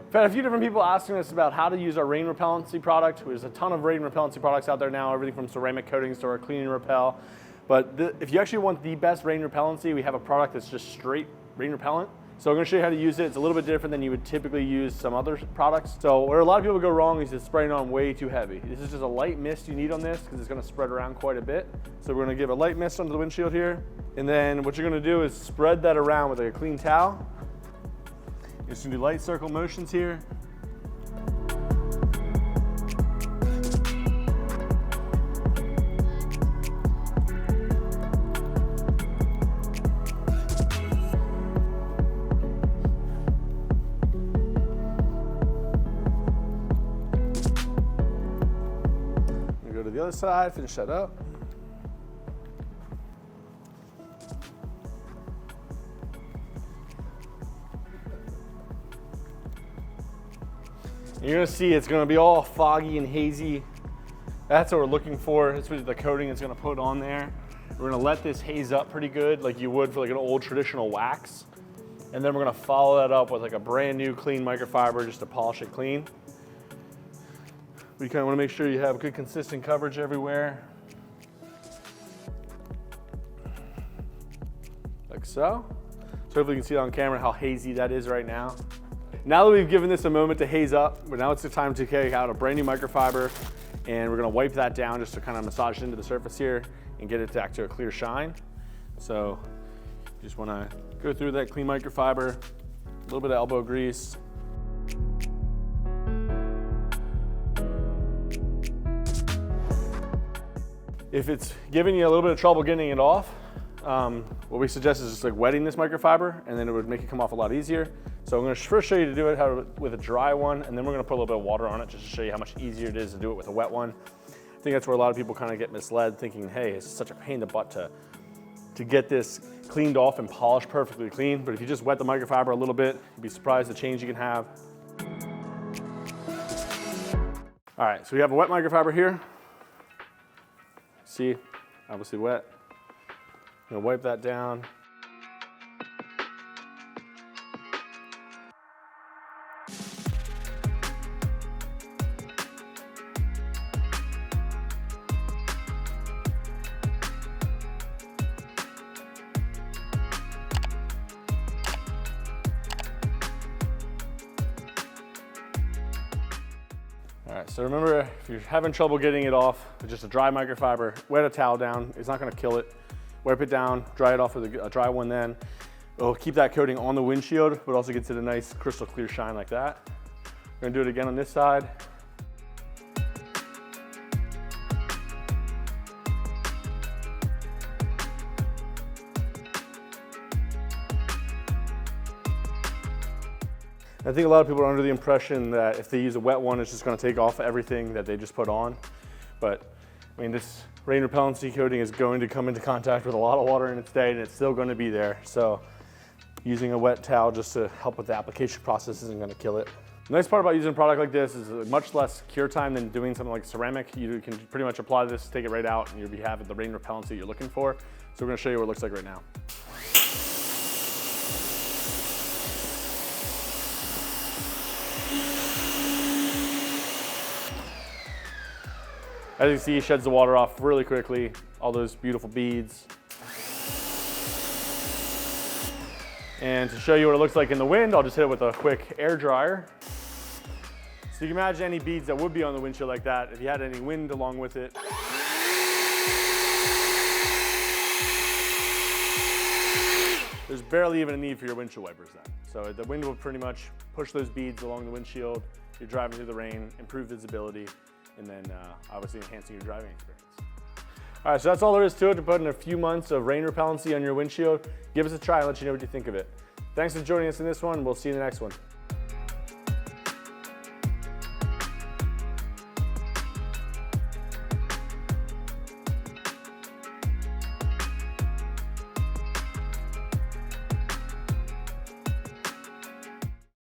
We've had a few different people asking us about how to use our rain repellency product. There's a ton of rain repellency products out there now, everything from ceramic coatings to our clean and repel. But if you actually want the best rain repellency, we have a product that's just straight rain repellent. So I'm gonna show you how to use it. It's a little bit different than you would typically use some other products. So where a lot of people go wrong is just spraying on way too heavy. This is just a light mist you need on this because it's gonna spread around quite a bit. So we're gonna give a light mist onto the windshield here. And then what you're gonna do is spread that around with like a clean towel. You're just gonna do light circle motions here. Go to the other side, finish that up. And you're gonna see it's gonna be all foggy and hazy. That's what we're looking for. That's what the coating is gonna put on there. We're gonna let this haze up pretty good, like you would for like an old traditional wax. And then we're gonna follow that up with like a brand new clean microfiber just to polish it clean. We kind of want to make sure you have good consistent coverage everywhere. Like so. So hopefully you can see on camera how hazy that is right now. Now that we've given this a moment to haze up, now it's the time to take out a brand new microfiber and we're going to wipe that down just to kind of massage it into the surface here and get it back to a clear shine. So you just want to go through that clean microfiber, a little bit of elbow grease. If it's giving you a little bit of trouble getting it off, what we suggest is just like wetting this microfiber and then it would make it come off a lot easier. So I'm gonna first show you to do it with a dry one and then we're gonna put a little bit of water on it just to show you how much easier it is to do it with a wet one. I think that's where a lot of people kind of get misled thinking, hey, it's such a pain in the butt to get this cleaned off and polished perfectly clean. But if you just wet the microfiber a little bit, you'd be surprised the change you can have. All right, so we have a wet microfiber here. See, obviously wet. I'm gonna wipe that down. All right, so remember, if you're having trouble getting it off with just a dry microfiber, wet a towel down. It's not gonna kill it. Wipe it down, dry it off with a dry one then. It'll keep that coating on the windshield, but also gets it a nice crystal clear shine like that. We're gonna do it again on this side. I think a lot of people are under the impression that if they use a wet one, it's just gonna take off everything that they just put on. But I mean, this rain repellency coating is going to come into contact with a lot of water in its day and it's still gonna be there. So using a wet towel just to help with the application process isn't gonna kill it. The nice part about using a product like this is much less cure time than doing something like ceramic. You can pretty much apply this, take it right out, and you'll be having the rain repellency you're looking for. So we're gonna show you what it looks like right now. As you can see, it sheds the water off really quickly, all those beautiful beads. And to show you what it looks like in the wind, I'll just hit it with a quick air dryer. So you can imagine any beads that would be on the windshield like that, if you had any wind along with it. There's barely even a need for your windshield wipers then. So the wind will pretty much push those beads along the windshield. You're driving through the rain, improve visibility, and then obviously enhancing your driving experience. All right, so that's all there is to it, to put in a few months of rain repellency on your windshield. Give us a try and let you know what you think of it. Thanks for joining us in this one. We'll see you in the next one.